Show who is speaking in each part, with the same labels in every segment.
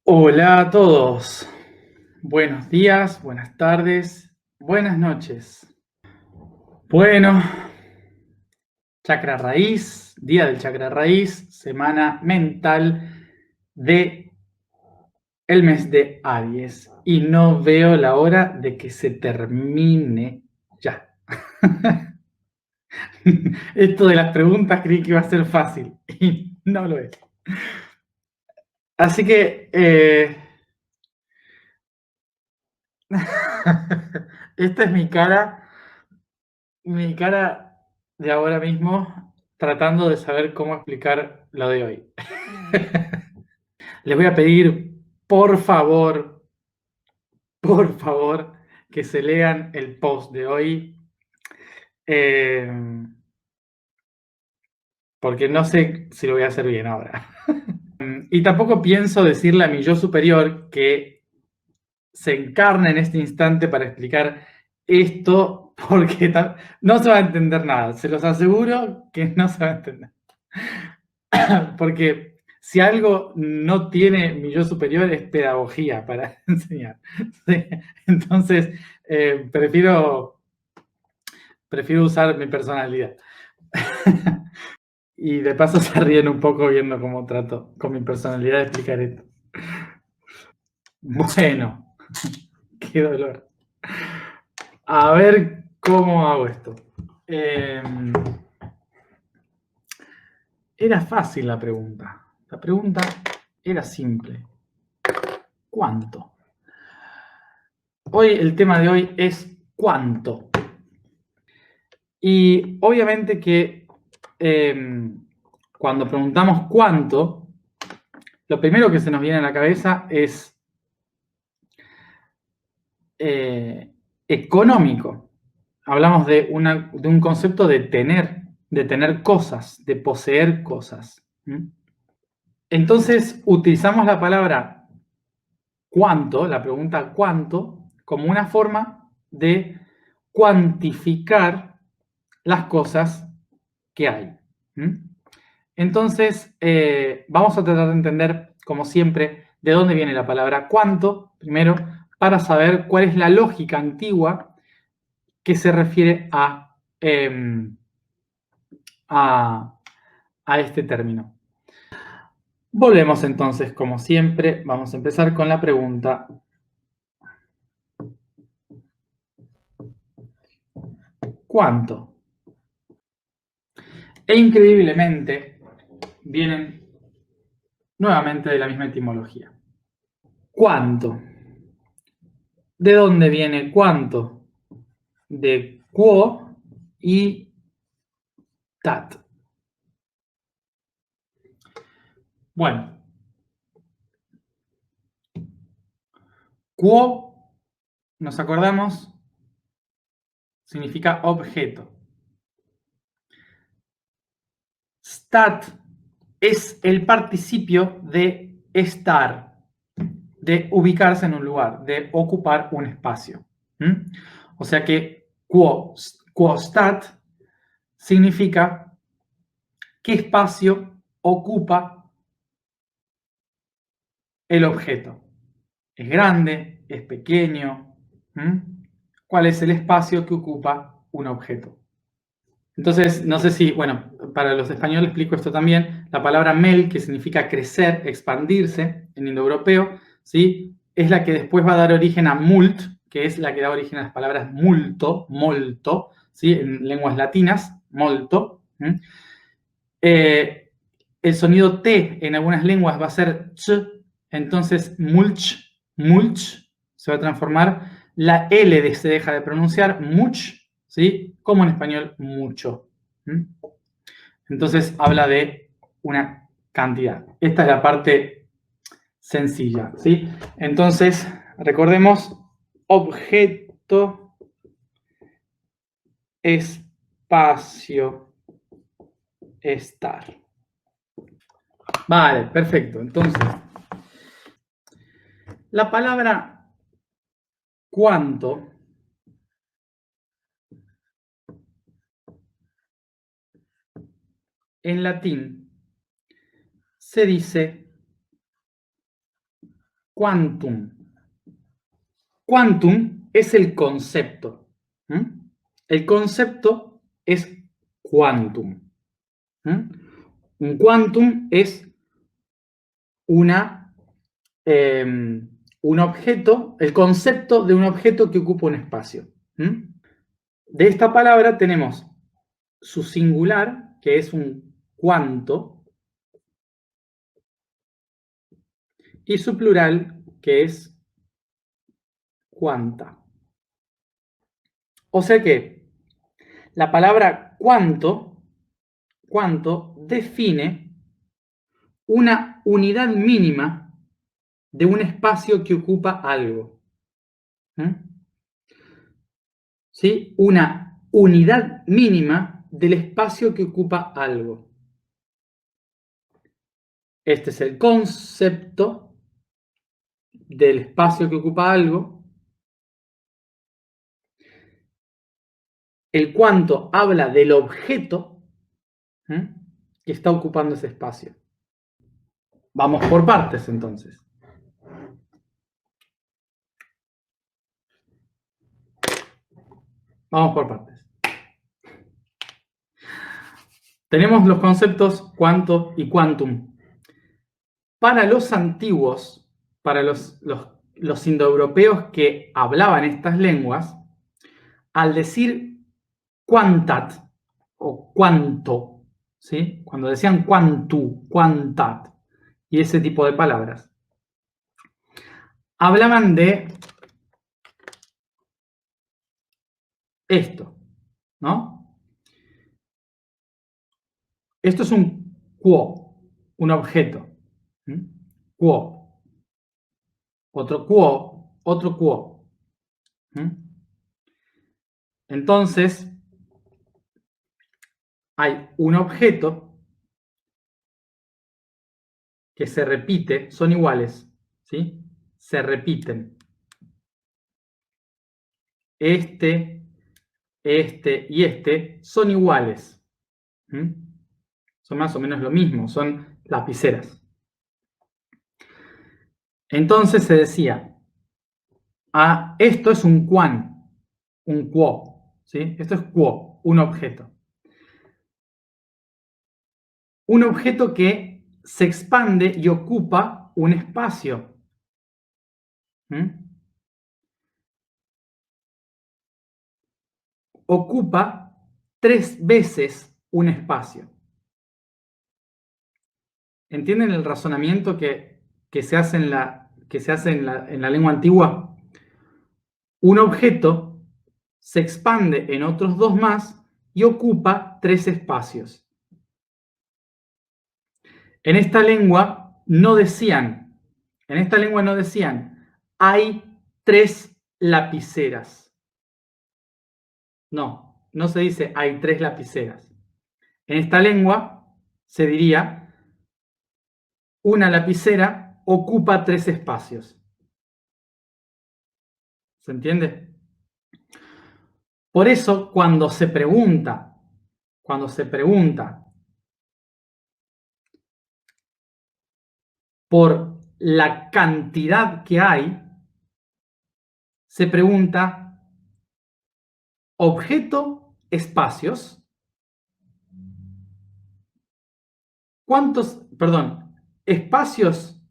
Speaker 1: Hola a todos. Buenos días, buenas tardes, buenas noches. Bueno, chakra raíz, día del chakra raíz, semana mental de el mes de Aries. Y no veo la hora de que se termine ya. Esto de las preguntas creí que iba a ser fácil y no lo es. Así que esta es mi cara de ahora mismo tratando de saber cómo explicar lo de hoy. Les voy a pedir, por favor, que se lean el post de hoy, eh, porque no sé si lo voy a hacer bien ahora. Y tampoco pienso decirle a mi yo superior que se encarne en este instante para explicar esto, porque no se va a entender nada. Se los aseguro que no se va a entender. Porque si algo no tiene mi yo superior es pedagogía para enseñar. ¿Sí? Entonces, prefiero usar mi personalidad. Y de paso se ríen un poco viendo cómo trato con mi personalidad de explicar esto. Bueno, qué dolor. A ver cómo hago esto. Era fácil la pregunta. La pregunta era simple. ¿Cuánto? Hoy el tema de hoy es ¿cuánto? Y obviamente que cuando preguntamos cuánto, lo primero que se nos viene a la cabeza es económico. Hablamos de un concepto de tener cosas, de poseer cosas. Entonces utilizamos la palabra cuánto, la pregunta cuánto, como una forma de cuantificar las cosas que hay. Entonces, vamos a tratar de entender, como siempre, de dónde viene la palabra cuánto, primero, para saber cuál es la lógica antigua que se refiere a, a este término. Volvemos entonces, como siempre, vamos a empezar con la pregunta ¿cuánto? E increíblemente vienen nuevamente de la misma etimología. ¿Cuánto? ¿De dónde viene cuánto? De quo y tat. Bueno, quo, nos acordamos, significa objeto. Stat es el participio de estar, de ubicarse en un lugar, de ocupar un espacio. O sea que quo stat significa qué espacio ocupa el objeto. ¿Es grande? ¿Es pequeño? ¿Cuál es el espacio que ocupa un objeto? Entonces, no sé si, bueno, para los españoles explico esto también. La palabra mel, que significa crecer, expandirse en indoeuropeo, ¿sí? Es la que después va a dar origen a mult, que es la que da origen a las palabras multo, molto, ¿sí? En lenguas latinas, molto. El sonido T en algunas lenguas va a ser ch, entonces mulch, se va a transformar, la L se deja de pronunciar, much, ¿sí? Como en español, mucho. Entonces habla de una cantidad. Esta es la parte sencilla, ¿sí? Entonces, recordemos, objeto, espacio, estar. Vale, perfecto. Entonces, la palabra cuánto en latín se dice quantum. Quantum es el concepto. El concepto es quantum. Un quantum es un objeto, el concepto de un objeto que ocupa un espacio. De esta palabra tenemos su singular, que es un cuanto, y su plural, que es cuanta. O sea que la palabra cuanto define una unidad mínima de un espacio que ocupa algo. ¿Sí? Una unidad mínima del espacio que ocupa algo. Este es el concepto del espacio que ocupa algo. El cuanto habla del objeto que está ocupando ese espacio. Vamos por partes, entonces. Vamos por partes. Tenemos los conceptos cuanto y quantum. Para los antiguos, para los indoeuropeos que hablaban estas lenguas, al decir quantat o cuanto, ¿sí? Cuando decían quantu, quantat y ese tipo de palabras, hablaban de esto, ¿no? Esto es un quo, un objeto. Quo. Otro quo, otro quo. Entonces, hay un objeto que se repite, son iguales, ¿sí? Se repiten. Este y este son iguales. Son más o menos lo mismo, son lapiceras. Entonces se decía, esto es un quan, un quo, ¿sí? Esto es quo, un objeto. Un objeto que se expande y ocupa un espacio. Ocupa 3 veces un espacio. ¿Entienden el razonamiento que se hace en la lengua antigua? Un objeto se expande en otros 2 más y ocupa 3 espacios. En esta lengua no decían, hay 3 lapiceras. No, no se dice hay 3 lapiceras. En esta lengua se diría una lapicera ocupa 3 espacios. ¿Se entiende? Por eso, cuando se pregunta por la cantidad que hay, se pregunta objeto, espacios. Espacios,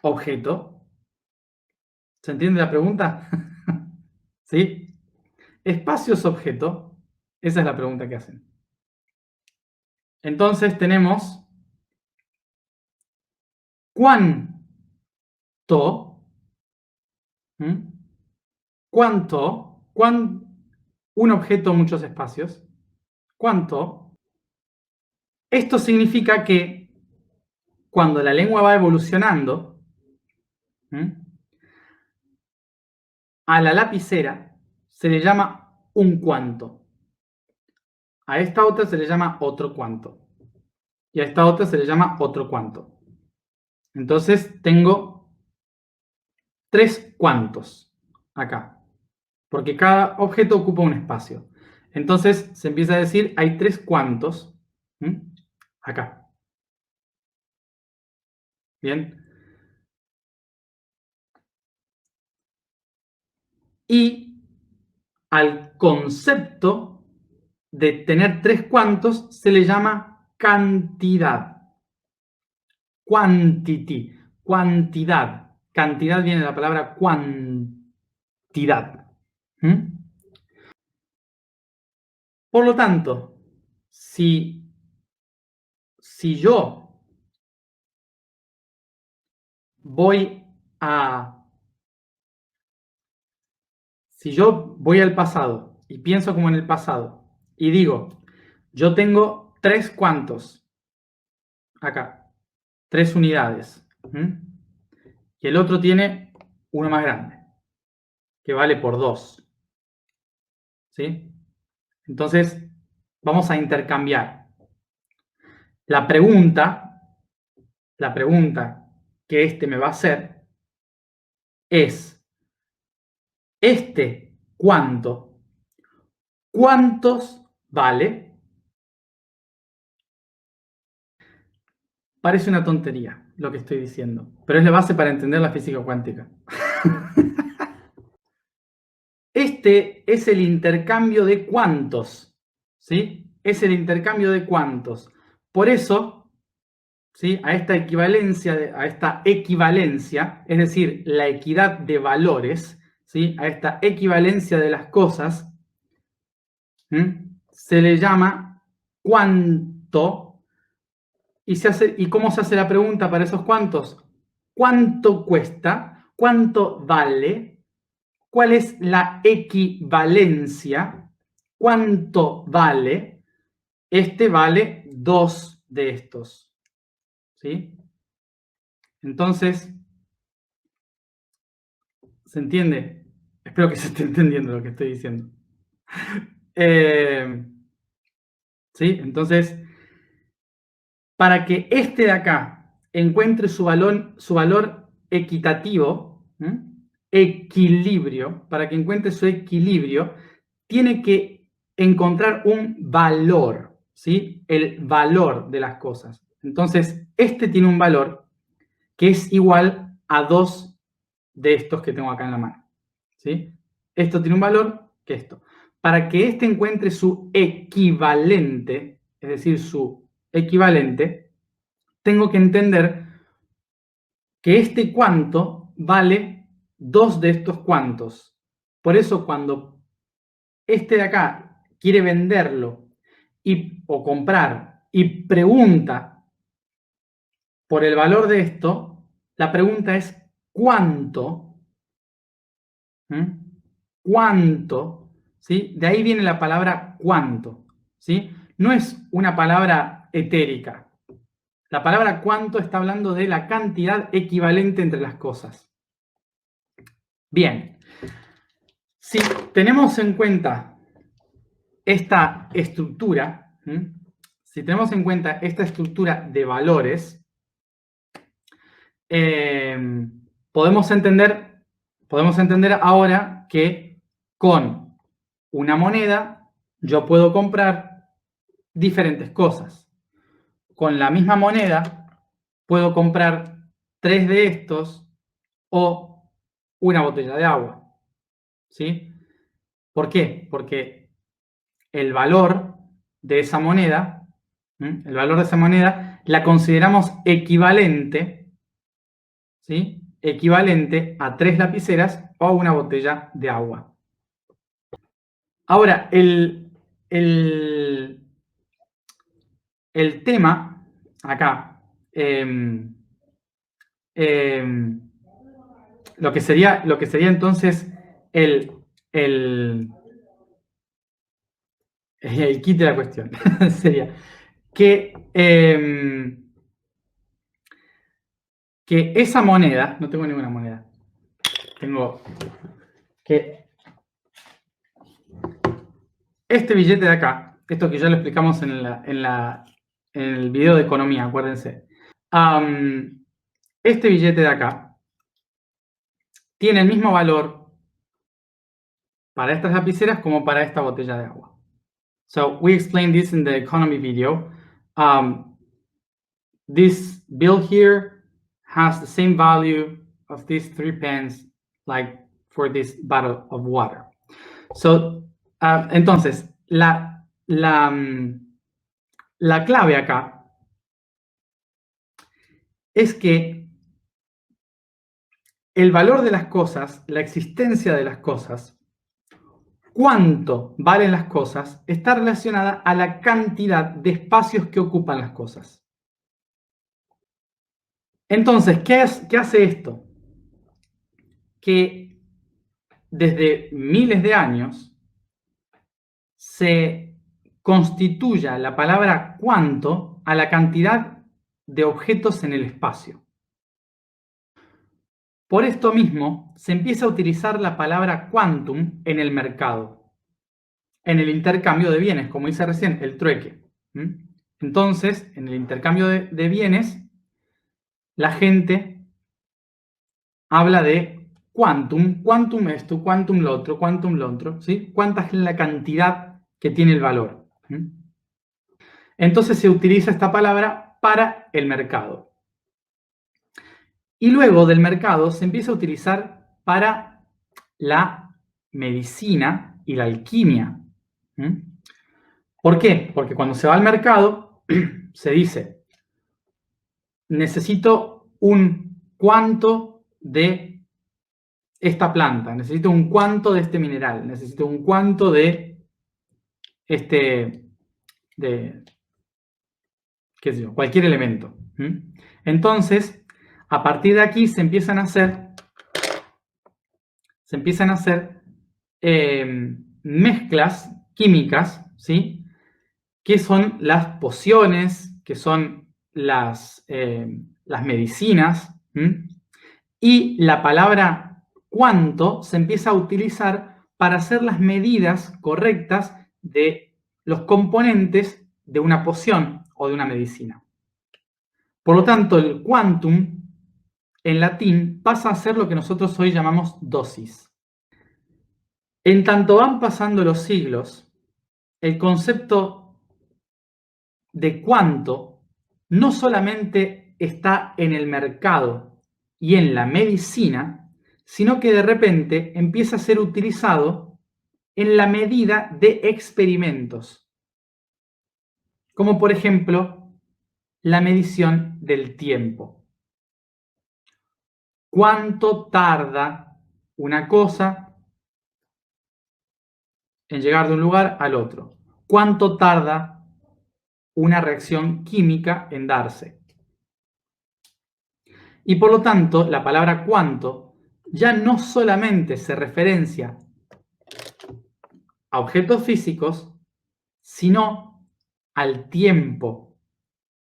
Speaker 1: objeto. ¿Se entiende la pregunta? ¿Sí? Espacios, objeto. Esa es la pregunta que hacen. Entonces tenemos cuánto, un objeto, muchos espacios. ¿Cuánto? Esto significa que cuando la lengua va evolucionando, a la lapicera se le llama un cuanto. A esta otra se le llama otro cuanto. Y a esta otra se le llama otro cuanto. Entonces tengo 3 cuantos acá. Porque cada objeto ocupa un espacio. Entonces se empieza a decir hay 3 cuantos acá. Bien. y al concepto de tener tres cuantos se le llama cantidad. Quantity, cuantidad. Cantidad viene de la palabra cuantidad. Por lo tanto, si yo voy al pasado y pienso como en el pasado y digo, yo tengo tres cuantos acá, tres unidades, y el otro tiene uno más grande, que vale por 2, ¿sí? Entonces, vamos a intercambiar. La pregunta que este me va a hacer es, ¿cuántos vale? Parece una tontería lo que estoy diciendo, pero es la base para entender la física cuántica. Este es el intercambio de cuantos, ¿sí? Es el intercambio de cuantos. Por eso, ¿sí? A esta equivalencia, es decir, la equidad de valores, ¿sí? A esta equivalencia de las cosas, se le llama cuánto. ¿Y cómo se hace la pregunta para esos cuantos? ¿Cuánto cuesta? ¿Cuánto vale? ¿Cuál es la equivalencia? ¿Cuánto vale? Este vale 2 de estos. ¿Sí? Entonces, ¿se entiende? Espero que se esté entendiendo lo que estoy diciendo. ¿Sí? Entonces, para que este de acá encuentre su valor equitativo, equilibrio, para que encuentre su equilibrio, tiene que encontrar un valor, ¿sí? El valor de las cosas. Entonces, este tiene un valor que es igual a 2 de estos que tengo acá en la mano, ¿sí? Esto tiene un valor que esto. Para que este encuentre su equivalente, es decir, su equivalente, tengo que entender que este cuanto vale 2 de estos cuantos. Por eso cuando este de acá quiere venderlo o comprar y pregunta por el valor de esto, la pregunta es ¿cuánto? ¿Cuánto? ¿Sí? De ahí viene la palabra cuánto, ¿sí? No es una palabra etérica. La palabra cuánto está hablando de la cantidad equivalente entre las cosas. Bien, si tenemos en cuenta esta estructura, si tenemos en cuenta esta estructura de valores, podemos entender ahora que con una moneda yo puedo comprar diferentes cosas. Con la misma moneda puedo comprar 3 de estos o una botella de agua. ¿Sí? ¿Por qué? Porque el valor de esa moneda, la consideramos equivalente, ¿sí? Equivalente a 3 lapiceras o a una botella de agua. Ahora, el tema acá, lo que sería entonces el kit de la cuestión sería que esa moneda, no tengo ninguna moneda, tengo que este billete de acá, esto que ya lo explicamos en el video de economía, acuérdense, este billete de acá tiene el mismo valor para estas lapiceras como para esta botella de agua. So we explained this in the economy video. This bill here has the same value of these 3 pence, like for this bottle of water. So, entonces, la clave acá es que el valor de las cosas, la existencia de las cosas, cuánto valen las cosas, está relacionada a la cantidad de espacios que ocupan las cosas. Entonces, ¿qué hace esto? Que desde miles de años se constituya la palabra cuánto a la cantidad de objetos en el espacio. Por esto mismo, se empieza a utilizar la palabra quantum en el mercado, en el intercambio de bienes, como dice recién, el trueque. Entonces, en el intercambio de bienes, la gente habla de quantum, quantum esto, quantum lo otro, ¿sí? ¿Cuánta es la cantidad que tiene el valor? Entonces se utiliza esta palabra para el mercado. Y luego del mercado se empieza a utilizar para la medicina y la alquimia. ¿Por qué? Porque cuando se va al mercado se dice, necesito un cuánto de esta planta, necesito un cuánto de este mineral, necesito un cuánto de qué sé yo, cualquier elemento. Entonces, a partir de aquí se empiezan a hacer mezclas químicas, ¿sí? Que son las pociones, que son las medicinas, y la palabra cuánto se empieza a utilizar para hacer las medidas correctas de los componentes de una poción o de una medicina. Por lo tanto, el quantum en latín pasa a ser lo que nosotros hoy llamamos dosis. En tanto van pasando los siglos, el concepto de cuánto no solamente está en el mercado y en la medicina, sino que de repente empieza a ser utilizado en la medida de experimentos, como por ejemplo la medición del tiempo. ¿Cuánto tarda una cosa en llegar de un lugar al otro? ¿Cuánto tarda una reacción química en darse? Y por lo tanto, la palabra cuánto ya no solamente se referencia a objetos físicos, sino al tiempo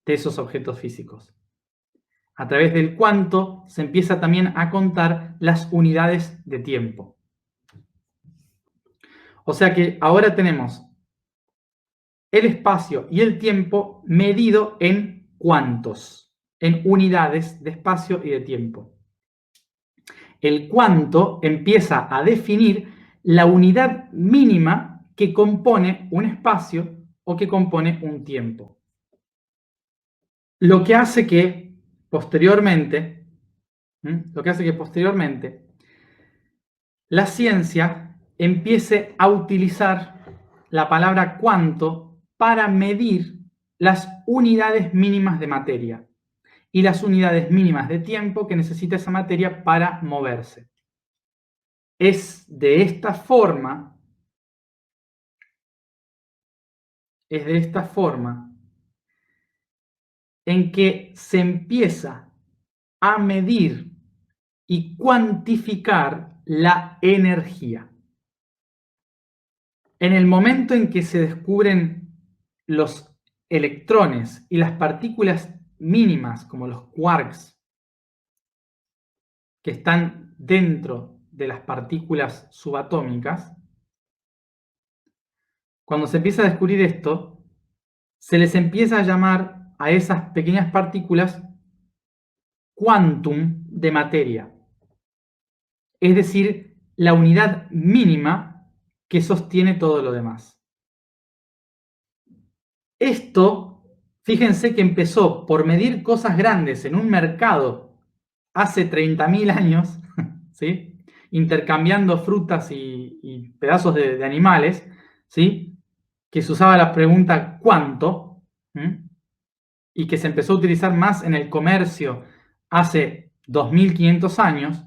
Speaker 1: de esos objetos físicos. A través del cuánto se empieza también a contar las unidades de tiempo. O sea que ahora tenemos el espacio y el tiempo medido en cuántos, en unidades de espacio y de tiempo. El cuánto empieza a definir la unidad mínima que compone un espacio o que compone un tiempo. Lo que hace que posteriormente, la ciencia empiece a utilizar la palabra cuánto para medir las unidades mínimas de materia y las unidades mínimas de tiempo que necesita esa materia para moverse. Es de esta forma en que se empieza a medir y cuantificar la energía. En el momento en que se descubren los electrones y las partículas mínimas, como los quarks, que están dentro de las partículas subatómicas, cuando se empieza a descubrir esto, se les empieza a llamar a esas pequeñas partículas quantum de materia. Es decir, la unidad mínima que sostiene todo lo demás. Esto, fíjense que empezó por medir cosas grandes en un mercado hace 30.000 años, ¿sí? intercambiando frutas y pedazos de animales, ¿sí? Que se usaba la pregunta ¿cuánto? Y que se empezó a utilizar más en el comercio hace 2500 años,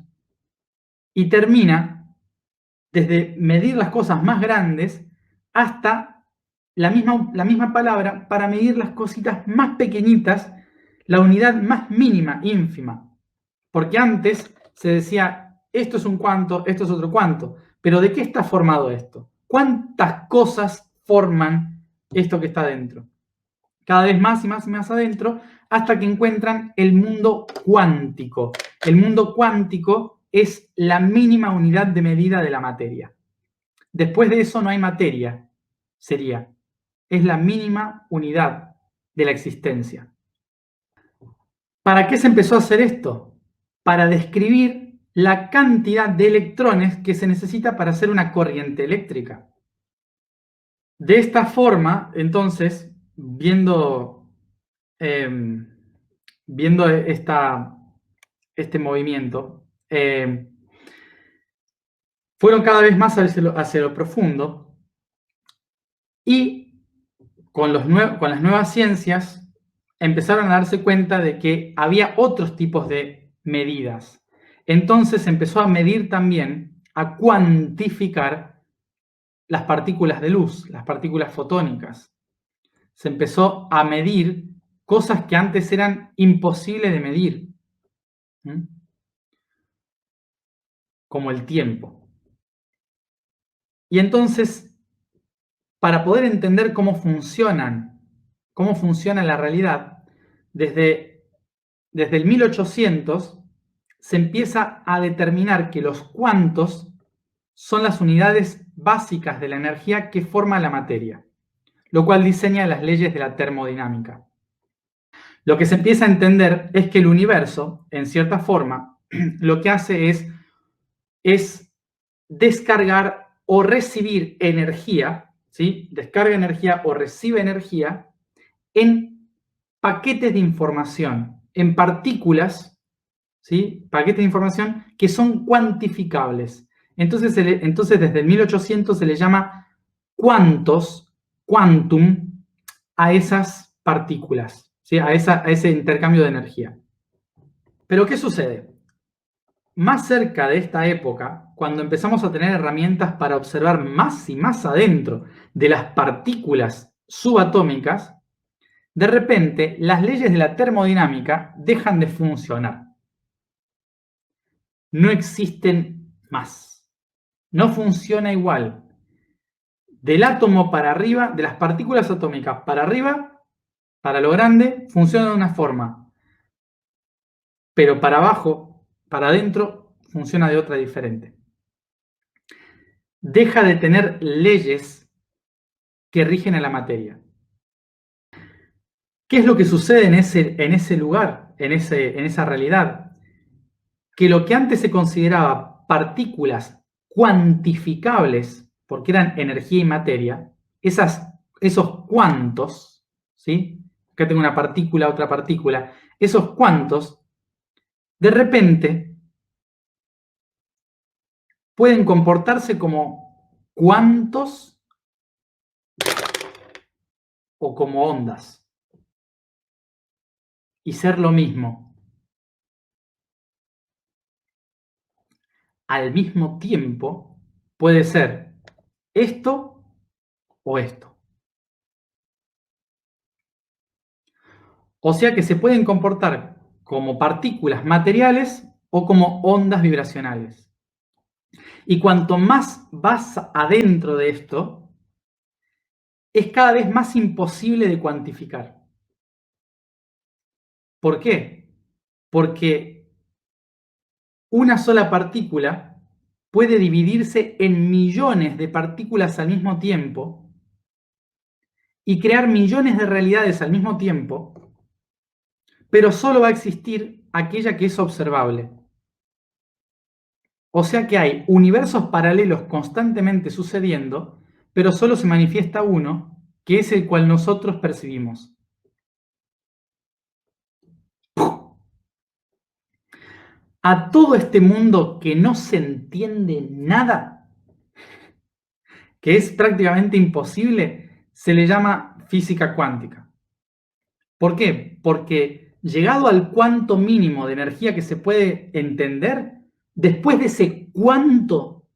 Speaker 1: y termina desde medir las cosas más grandes hasta la misma palabra para medir las cositas más pequeñitas, la unidad más mínima, ínfima. Porque antes se decía, esto es un cuánto, esto es otro cuánto. Pero ¿de qué está formado esto? ¿Cuántas cosas forman esto que está dentro? Cada vez más y más y más adentro, hasta que encuentran el mundo cuántico. El mundo cuántico es la mínima unidad de medida de la materia. Después de eso no hay materia, sería. Es la mínima unidad de la existencia. ¿Para qué se empezó a hacer esto? Para describir la cantidad de electrones que se necesita para hacer una corriente eléctrica. De esta forma, entonces, viendo este movimiento, fueron cada vez más hacia lo profundo, y con las nuevas ciencias empezaron a darse cuenta de que había otros tipos de medidas. Entonces empezó a medir también, a cuantificar las partículas de luz, las partículas fotónicas. Se empezó a medir cosas que antes eran imposibles de medir, como el tiempo. Y entonces, para poder entender cómo funciona la realidad, desde el 1800 se empieza a determinar que los cuantos son las unidades básicas de la energía que forma la materia, lo cual diseña las leyes de la termodinámica. Lo que se empieza a entender es que el universo, en cierta forma, lo que hace es descargar o recibir energía, ¿sí? Descarga energía o recibe energía en paquetes de información, en partículas, ¿sí? Paquetes de información que son cuantificables. Entonces desde el 1800 se le llama cuantos, quantum, a esas partículas, ¿sí? a ese intercambio de energía. Pero ¿qué sucede? Más cerca de esta época, cuando empezamos a tener herramientas para observar más y más adentro de las partículas subatómicas, de repente las leyes de la termodinámica dejan de funcionar. No existen más. No funciona igual. Del átomo para arriba, de las partículas atómicas para arriba, para lo grande, funciona de una forma. Pero para abajo, para adentro, funciona de otra diferente. Deja de tener leyes que rigen a la materia. ¿Qué es lo que sucede en ese lugar, en esa realidad? Que lo que antes se consideraba partículas cuantificables, porque eran energía y materia, esos cuantos, ¿sí? Acá tengo una partícula, otra partícula, esos cuantos, de repente, pueden comportarse como cuantos o como ondas, y ser lo mismo. Al mismo tiempo, puede ser esto o esto. O sea que se pueden comportar como partículas materiales o como ondas vibracionales. Y cuanto más vas adentro de esto, es cada vez más imposible de cuantificar. ¿Por qué? Porque una sola partícula puede dividirse en millones de partículas al mismo tiempo y crear millones de realidades al mismo tiempo, pero solo va a existir aquella que es observable. O sea que hay universos paralelos constantemente sucediendo, pero solo se manifiesta uno, que es el cual nosotros percibimos. A todo este mundo que no se entiende nada, que es prácticamente imposible, se le llama física cuántica. ¿Por qué? Porque llegado al cuánto mínimo de energía que se puede entender, después de ese cuánto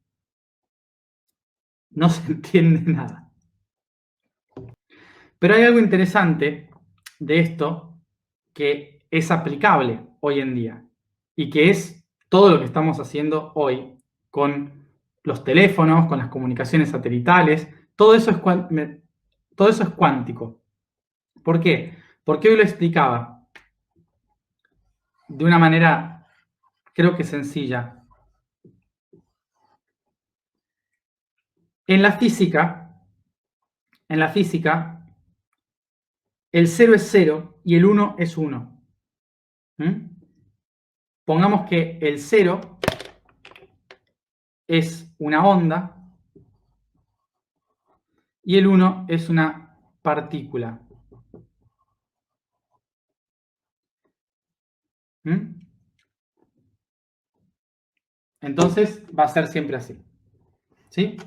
Speaker 1: no se entiende nada. Pero hay algo interesante de esto que es aplicable hoy en día y que es todo lo que estamos haciendo hoy con los teléfonos, con las comunicaciones satelitales, todo eso es cuántico. ¿Por qué? Porque hoy lo explicaba de una manera, creo que sencilla. En la física, el 0 es 0 y el 1 es 1. Pongamos que el 0 es una onda y el 1 es una partícula. Entonces va a ser siempre así. ¿Sí?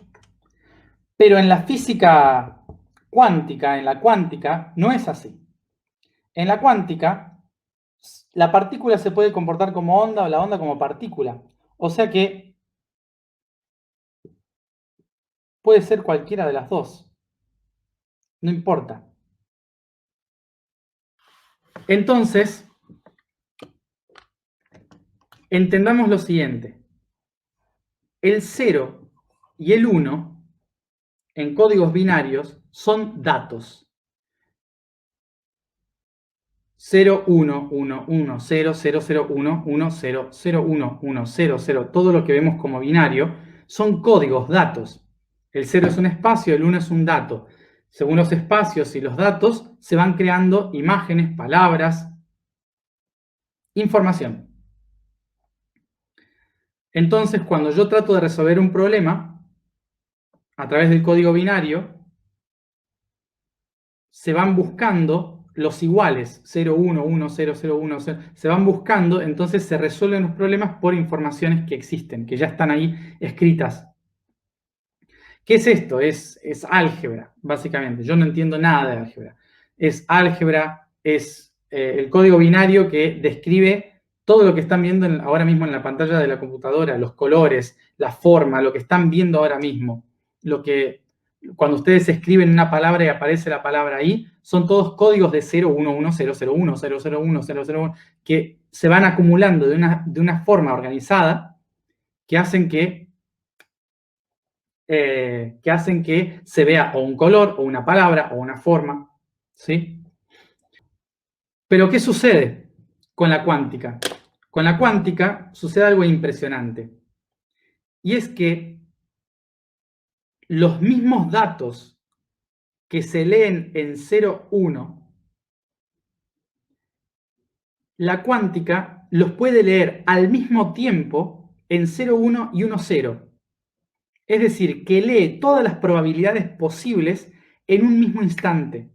Speaker 1: Pero en la física cuántica, no es así. En la cuántica, la partícula se puede comportar como onda o la onda como partícula. O sea que puede ser cualquiera de las dos. No importa. Entonces, entendamos lo siguiente. El 0 y el 1 en códigos binarios son datos. 0, 1, 1, 1, 0, 0, 0, 1, 1, 0, 0, 1, 1, 0, 0. Todo lo que vemos como binario son códigos, datos. El 0 es un espacio, el 1 es un dato. Según los espacios y los datos, se van creando imágenes, palabras, información. Entonces, cuando yo trato de resolver un problema, a través del código binario, se van buscando los iguales, 0, 1, 1, 0, 0, 1, 0, se van buscando, entonces se resuelven los problemas por informaciones que existen, que ya están ahí escritas. ¿Qué es esto? Es álgebra, básicamente. Yo no entiendo nada de álgebra. Es álgebra, es el código binario que describe todo lo que están viendo ahora mismo en la pantalla de la computadora, los colores, la forma, lo que están viendo ahora mismo. Lo que, cuando ustedes escriben una palabra y aparece la palabra ahí, son todos códigos de 0, 1, 1, 0, 0, 1, 0, 0, 1, 0, 0, 1, que se van acumulando de una forma organizada que hacen que se vea o un color, o una palabra, o una forma, ¿sí? Pero ¿qué sucede con la cuántica? Con la cuántica sucede algo impresionante. Y es que los mismos datos que se leen en 0, 1, la cuántica los puede leer al mismo tiempo en 0, 1 y 1, 0. Es decir, que lee todas las probabilidades posibles en un mismo instante.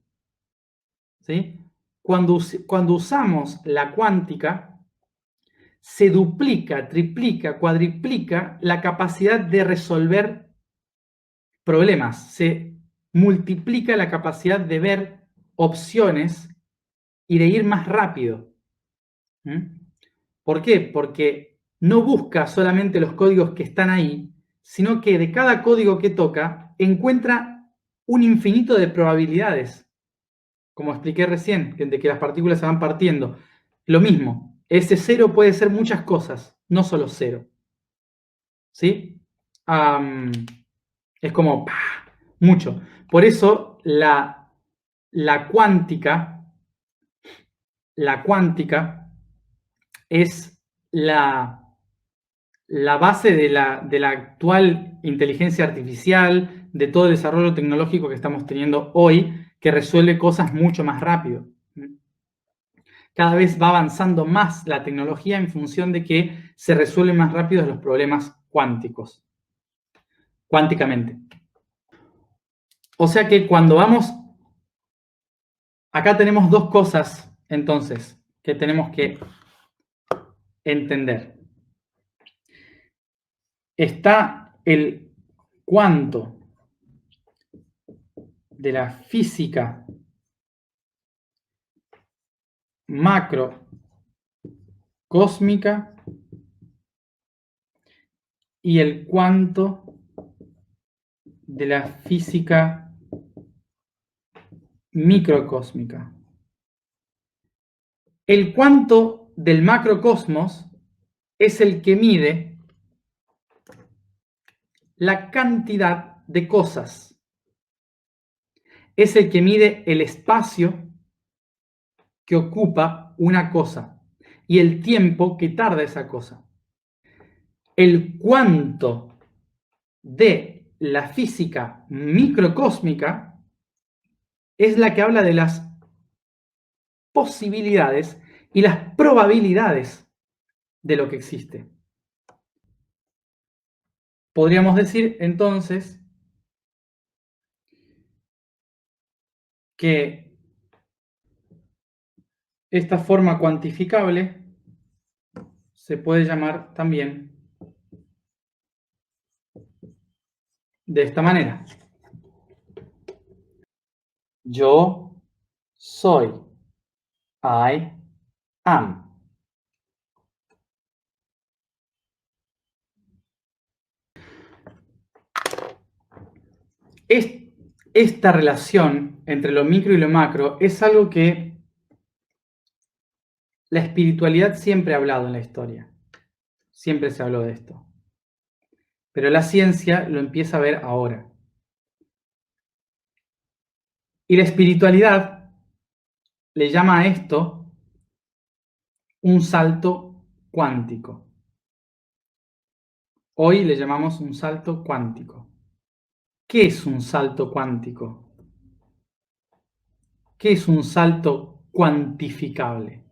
Speaker 1: ¿Sí? Cuando usamos la cuántica, se duplica, triplica, cuadriplica la capacidad de resolver problemas. Se multiplica la capacidad de ver opciones y de ir más rápido. ¿Por qué? Porque no busca solamente los códigos que están ahí, sino que de cada código que toca encuentra un infinito de probabilidades. Como expliqué recién, de que las partículas se van partiendo. Lo mismo, ese 0 puede ser muchas cosas, no solo 0. ¿Sí? Es como mucho. Por eso la cuántica es la base de la actual inteligencia artificial, de todo el desarrollo tecnológico que estamos teniendo hoy, que resuelve cosas mucho más rápido. Cada vez va avanzando más la tecnología en función de que se resuelven más rápido los problemas cuánticos, cuánticamente. O sea que cuando vamos, acá tenemos dos cosas entonces que tenemos que entender. está el cuánto de la física macrocósmica y el cuánto de la física microcósmica. El cuánto del macrocosmos es el que mide la cantidad de cosas. Es el que mide el espacio que ocupa una cosa y el tiempo que tarda esa cosa. El cuánto de la física microcósmica es la que habla de las posibilidades y las probabilidades de lo que existe. Podríamos decir entonces que esta forma cuantificable se puede llamar también de esta manera. Yo soy. I am. Esta relación entre lo micro y lo macro es algo que la espiritualidad siempre ha hablado en la historia. Siempre se habló de esto. Pero la ciencia lo empieza a ver ahora. Y la espiritualidad le llama a esto un salto cuántico. Hoy le llamamos un salto cuántico. ¿Qué es un salto cuántico? ¿Qué es un salto cuantificable?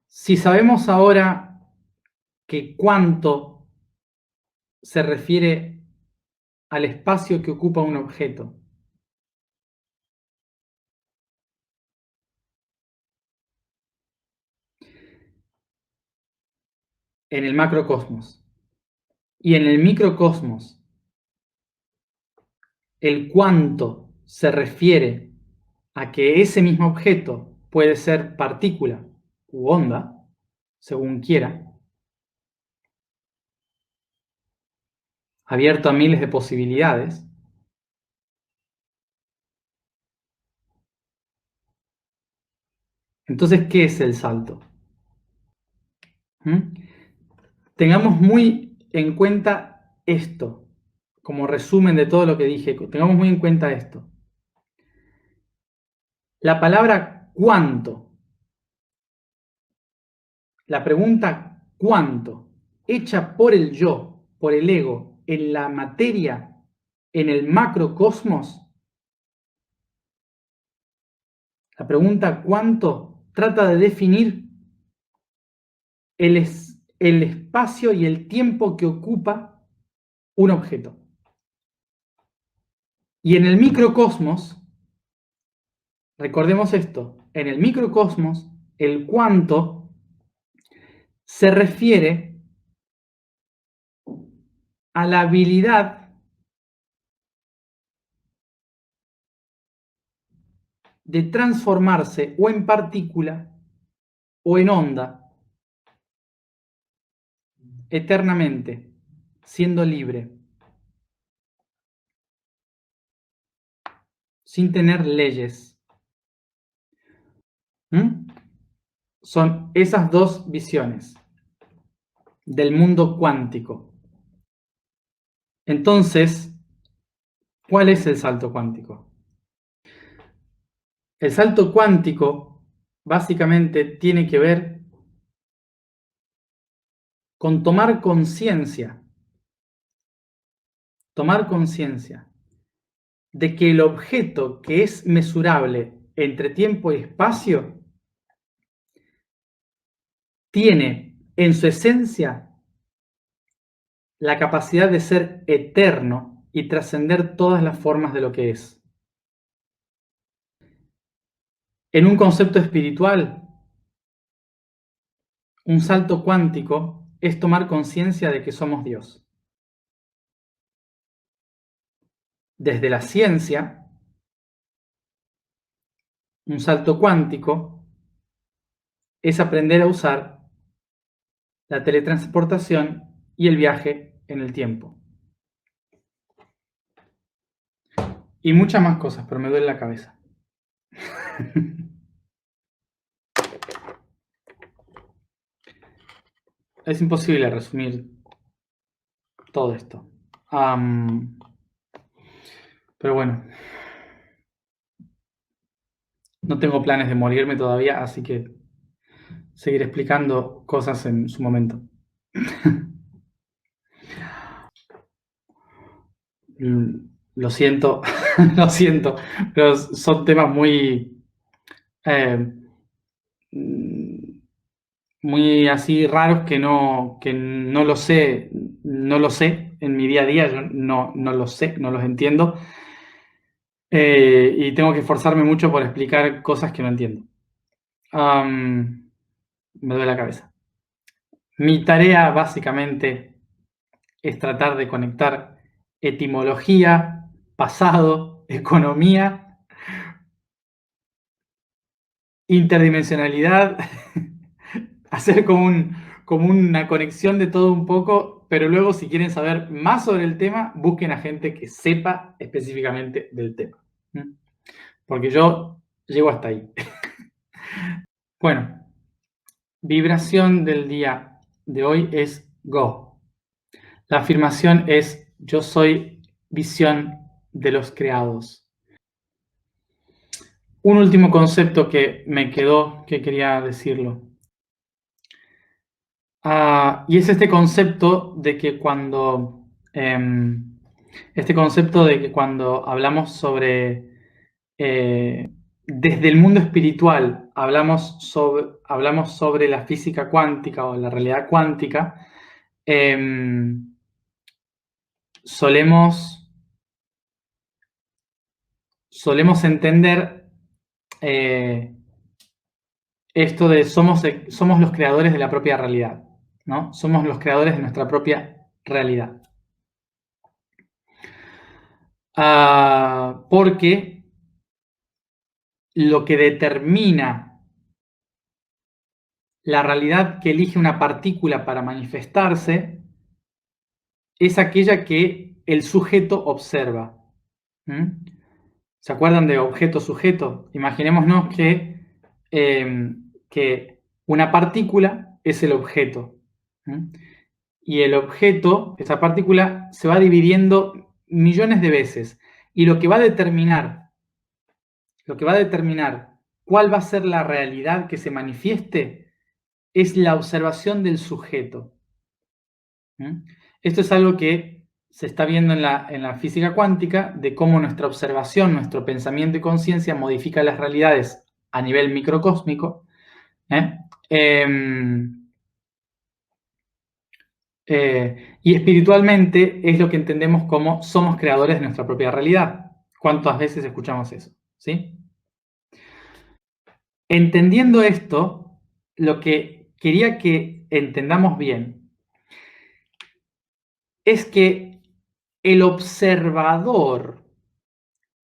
Speaker 1: Si sabemos ahora que cuánto se refiere al espacio que ocupa un objeto, en el macrocosmos, y en el microcosmos, el cuánto se refiere a que ese mismo objeto puede ser partícula u onda, según quiera, abierto a miles de posibilidades. Entonces, ¿qué es el salto? ¿Mm? Tengamos muy en cuenta esto, como resumen de todo lo que dije, tengamos muy en cuenta esto. La palabra cuánto, la pregunta cuánto, hecha por el yo, por el ego, en la materia, en el macrocosmos, la pregunta cuánto trata de definir el espacio y el tiempo que ocupa un objeto. Y en el microcosmos, recordemos esto, en el microcosmos, el cuánto se refiere a la habilidad de transformarse o en partícula o en onda eternamente, siendo libre, sin tener leyes. ¿Mm? Son esas dos visiones del mundo cuántico. Entonces, ¿cuál es el salto cuántico? El salto cuántico básicamente tiene que ver con tomar conciencia de que el objeto que es mesurable entre tiempo y espacio tiene en su esencia la capacidad de ser eterno y trascender todas las formas de lo que es. En un concepto espiritual, un salto cuántico es tomar conciencia de que somos Dios. Desde la ciencia, un salto cuántico es aprender a usar la teletransportación y el viaje en el tiempo. Y muchas más cosas, pero me duele la cabeza. Es imposible resumir todo esto. Pero bueno, no tengo planes de morirme todavía, así que seguiré explicando cosas en su momento. Lo siento, lo siento, pero son temas muy así raros que no lo sé, en mi día a día, yo no lo sé, no los entiendo, y tengo que esforzarme mucho por explicar cosas que no entiendo. Me duele la cabeza. Mi tarea básicamente es tratar de conectar etimología, pasado, economía, interdimensionalidad, hacer como una conexión de todo un poco, pero luego si quieren saber más sobre el tema, busquen a gente que sepa específicamente del tema. Porque yo llego hasta ahí. Bueno, vibración del día de hoy es Go. La afirmación es: yo soy visión de los creados. Un último concepto que me quedó, que quería decirlo. Y es este concepto de que cuando hablamos sobre desde el mundo espiritual, hablamos sobre la física cuántica o la realidad cuántica, solemos entender esto de somos los creadores de la propia realidad, ¿no? Somos los creadores de nuestra propia realidad. Porque lo que determina la realidad que elige una partícula para manifestarse es aquella que el sujeto observa. ¿Se acuerdan de objeto-sujeto? Imaginémonos que una partícula es el objeto. Y el objeto, esa partícula, se va dividiendo millones de veces. Y lo que va a determinar cuál va a ser la realidad que se manifieste es la observación del sujeto. Esto es algo que se está viendo en la física cuántica, de cómo nuestra observación, nuestro pensamiento y conciencia modifica las realidades a nivel microcósmico. Y espiritualmente es lo que entendemos como somos creadores de nuestra propia realidad. ¿Cuántas veces escuchamos eso? ¿Sí? Entendiendo esto, lo que quería que entendamos bien es que el observador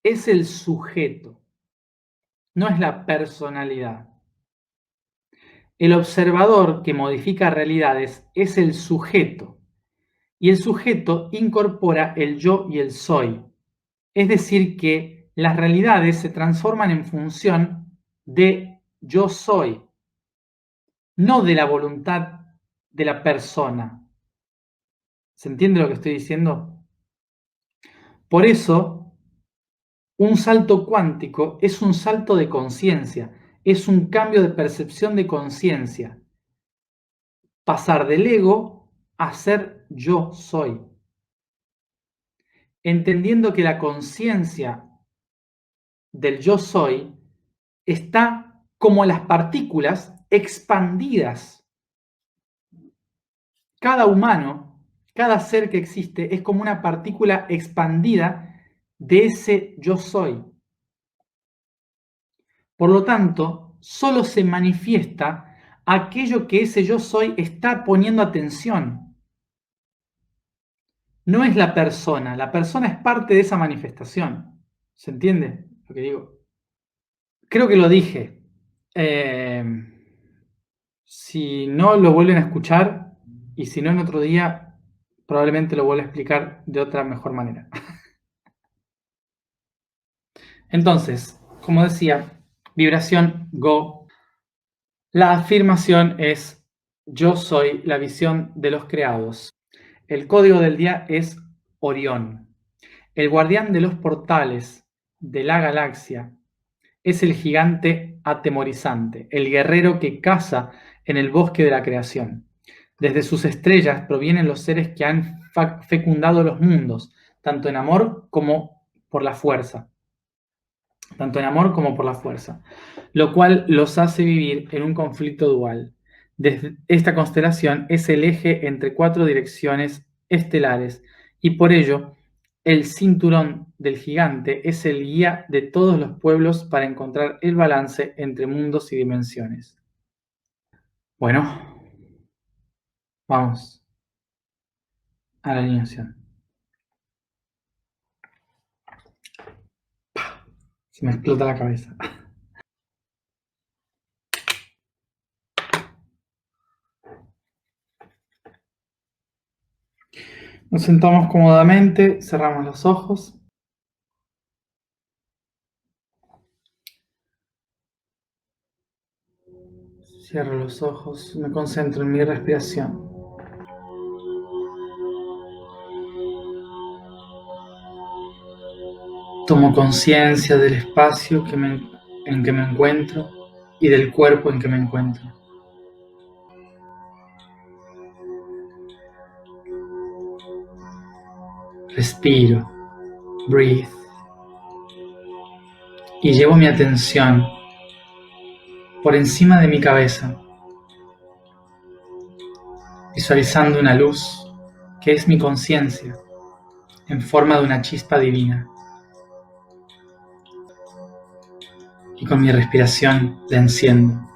Speaker 1: es el sujeto, no es la personalidad. El observador que modifica realidades es el sujeto, y el sujeto incorpora el yo y el soy. Es decir, que las realidades se transforman en función de yo soy, no de la voluntad de la persona. ¿Se entiende lo que estoy diciendo? Por eso, un salto cuántico es un salto de conciencia, es un cambio de percepción de conciencia. Pasar del ego a ser yo soy. Entendiendo que la conciencia del yo soy está como las partículas expandidas. Cada humano, cada ser que existe es como una partícula expandida de ese yo soy. Por lo tanto, solo se manifiesta aquello que ese yo soy está poniendo atención. No es la persona es parte de esa manifestación. ¿Se entiende lo que digo? Creo que lo dije. Si no, lo vuelven a escuchar, y si no, en otro día, probablemente lo vuelva a explicar de otra mejor manera. Entonces, como decía, vibración Go. La afirmación es: yo soy la visión de los creados. El código del día es Orión. El guardián de los portales de la galaxia es el gigante atemorizante, el guerrero que caza en el bosque de la creación. Desde sus estrellas provienen los seres que han fecundado los mundos, tanto en amor como por la fuerza. Lo cual los hace vivir en un conflicto dual. Desde esta constelación es el eje entre 4 direcciones estelares, y por ello el cinturón del gigante es el guía de todos los pueblos para encontrar el balance entre mundos y dimensiones. Bueno, vamos a la alineación. Se me explota la cabeza. Nos sentamos cómodamente, cerramos los ojos. Cierro los ojos, me concentro en mi respiración. Tomo conciencia del espacio en que me encuentro y del cuerpo en que me encuentro. Respiro, breathe, y llevo mi atención por encima de mi cabeza, visualizando una luz que es mi conciencia en forma de una chispa divina. Y con mi respiración la enciendo.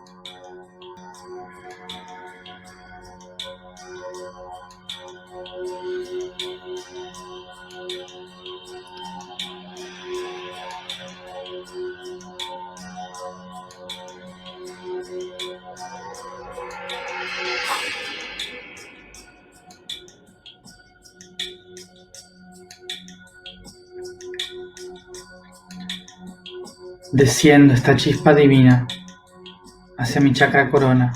Speaker 1: Desciendo esta chispa divina hacia mi chakra corona.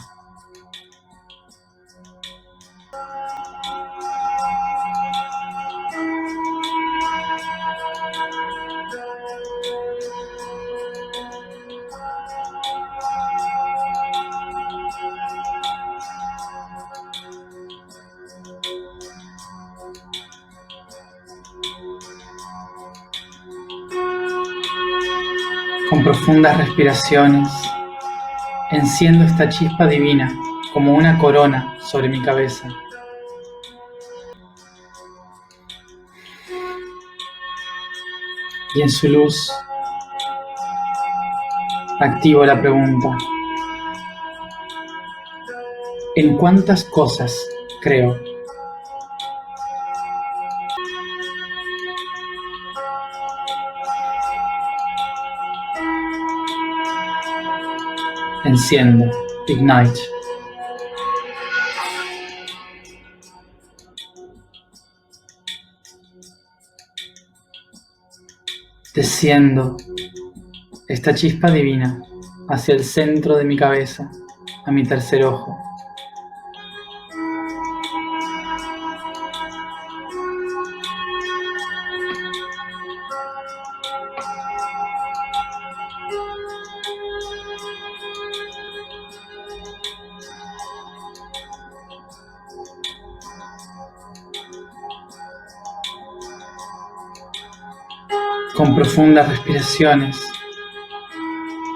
Speaker 1: Con profundas respiraciones, enciendo esta chispa divina como una corona sobre mi cabeza. Y en su luz, activo la pregunta: ¿en cuántas cosas creo? Enciendo, ignite. Desciendo esta chispa divina hacia el centro de mi cabeza, a mi tercer ojo. Con profundas respiraciones,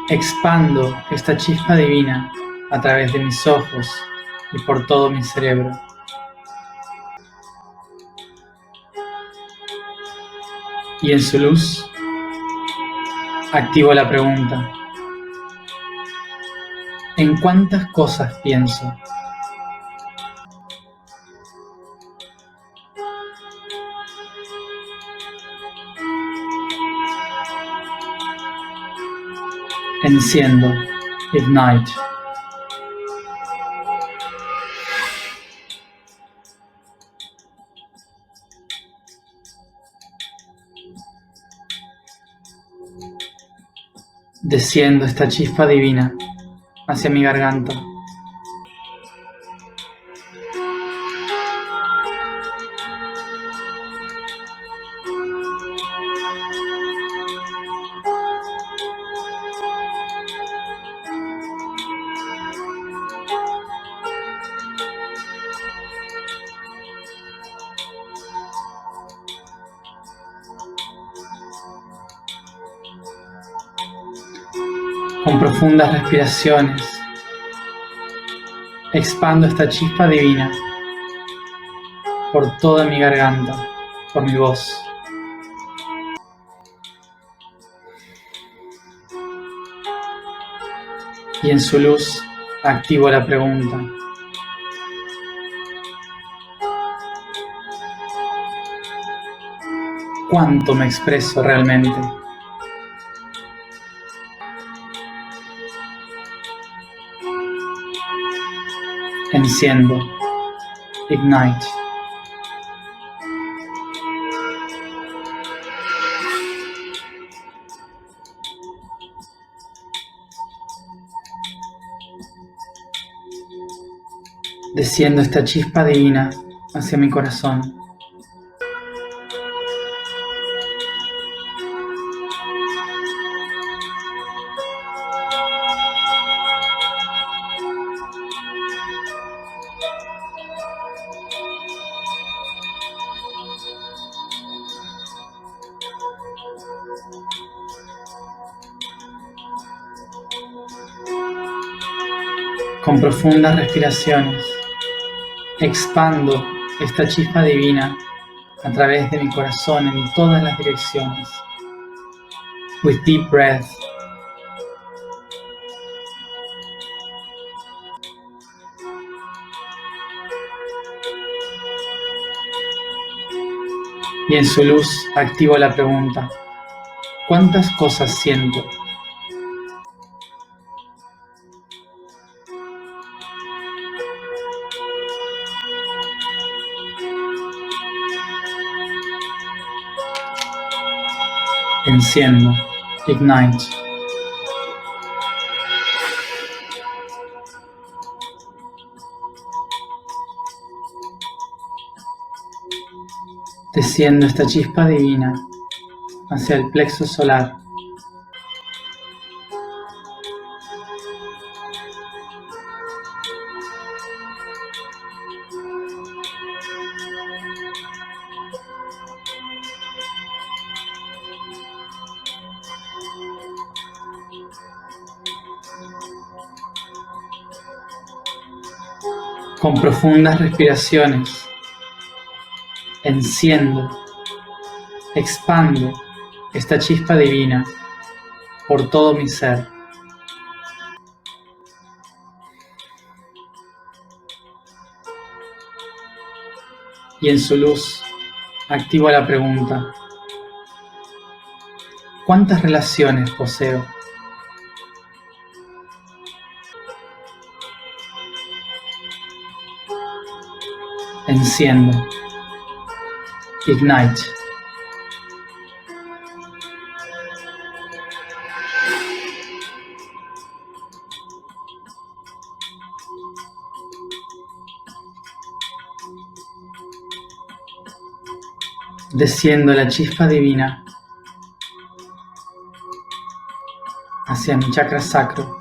Speaker 1: expando esta chispa divina a través de mis ojos y por todo mi cerebro. Y en su luz, activo la pregunta: ¿En cuántas cosas pienso? Enciendo. Ignite. Desciendo esta chispa divina hacia mi garganta. Con profundas respiraciones, expando esta chispa divina por toda mi garganta, por mi voz. Y en su luz activo la pregunta: ¿cuánto me expreso realmente? Enciendo. Ignite. Desciendo esta chispa divina hacia mi corazón. Con profundas respiraciones, expando esta chispa divina a través de mi corazón en todas las direcciones. With deep breath. Y en su luz activo la pregunta: ¿cuántas cosas siento? Enciendo. Ignite. Desciendo esta chispa divina hacia el plexo solar. Con profundas respiraciones, enciendo, expando esta chispa divina por todo mi ser. Y en su luz activo la pregunta: ¿cuántas relaciones poseo? Enciendo. Ignite. Desciendo la chispa divina hacia mi chakra sacro.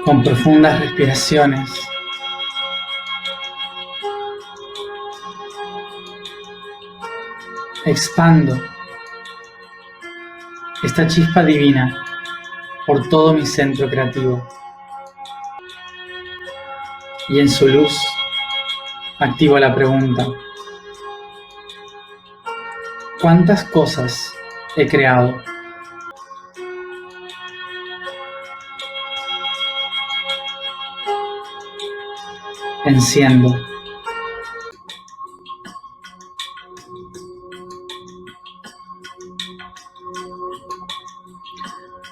Speaker 1: Con profundas respiraciones, expando esta chispa divina por todo mi centro creativo. Y en su luz activo la pregunta: ¿cuántas cosas he creado? Enciendo.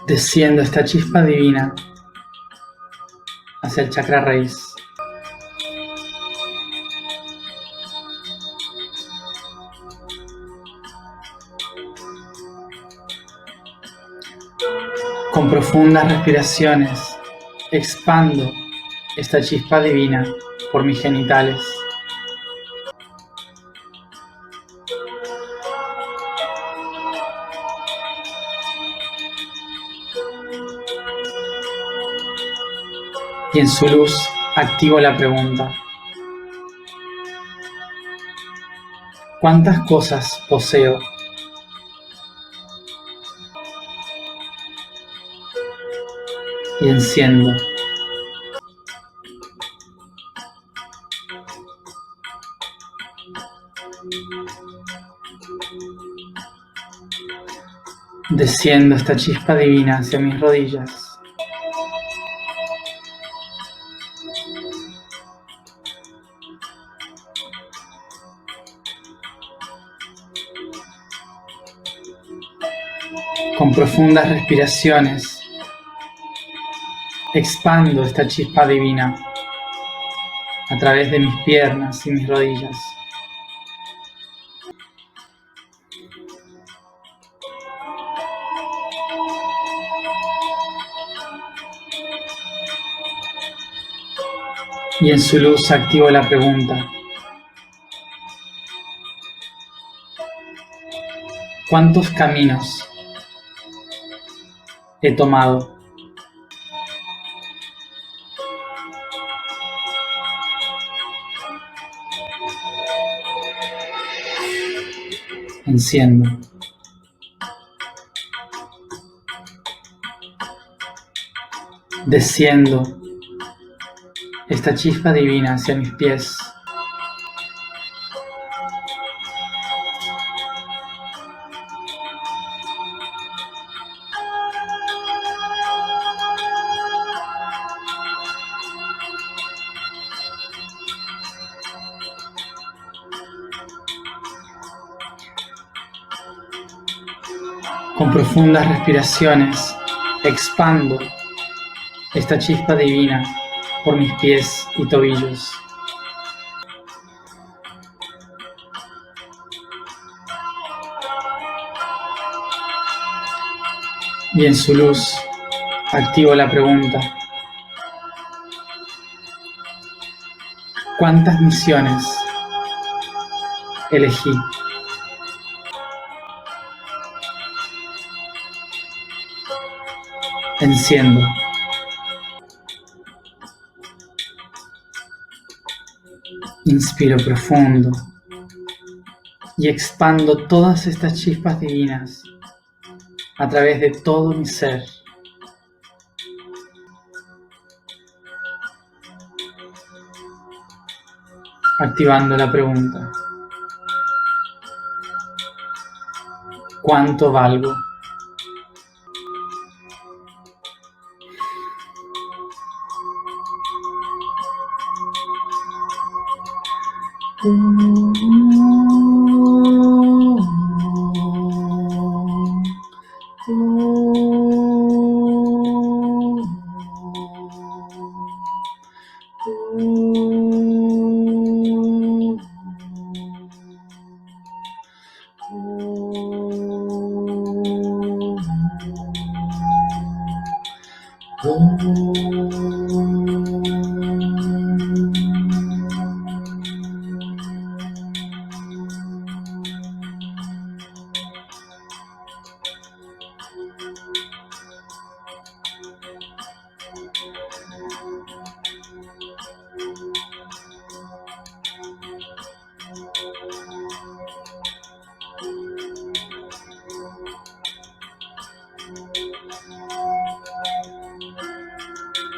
Speaker 1: Desciendo esta chispa divina hacia el chakra raíz. Con profundas respiraciones, expando esta chispa divina por mis genitales. Y en su luz activo la pregunta: ¿cuántas cosas poseo? Y enciendo. Desciendo esta chispa divina hacia mis rodillas. Con profundas respiraciones, expando esta chispa divina a través de mis piernas y mis rodillas. Y en su luz activo la pregunta: ¿cuántos caminos he tomado? Enciendo. Desciendo esta chispa divina hacia mis pies. Con profundas respiraciones, expando esta chispa divina por mis pies y tobillos. Y en su luz activo la pregunta: ¿cuántas misiones elegí? Enciendo. Inspiro profundo y expando todas estas chispas divinas a través de todo mi ser. Activando la pregunta: ¿cuánto valgo?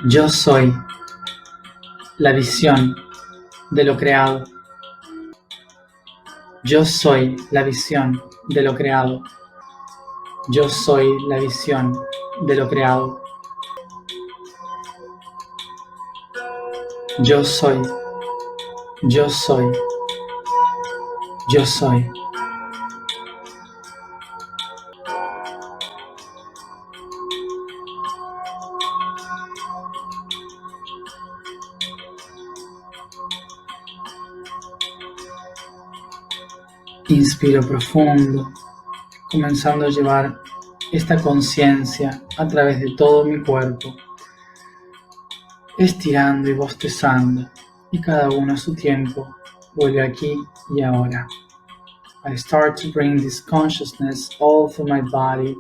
Speaker 1: Yo soy la visión de lo creado. Yo soy la visión de lo creado. Yo soy la visión de lo creado. Yo soy, yo soy, yo soy. Inspiro profundo, comenzando a llevar esta conciencia a través de todo mi cuerpo, estirando y bostezando, y cada uno a su tiempo vuelve aquí y ahora. I start to bring this consciousness all through my body,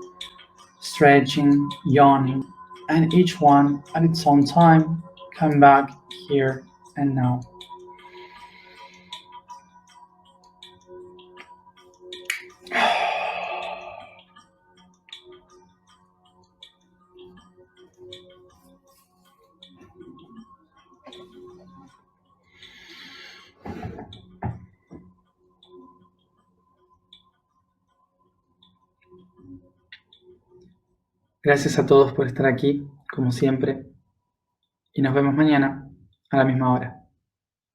Speaker 1: stretching, yawning, and each one at its own time come back here and now. Gracias a todos por estar aquí, como siempre, y nos vemos mañana a la misma hora.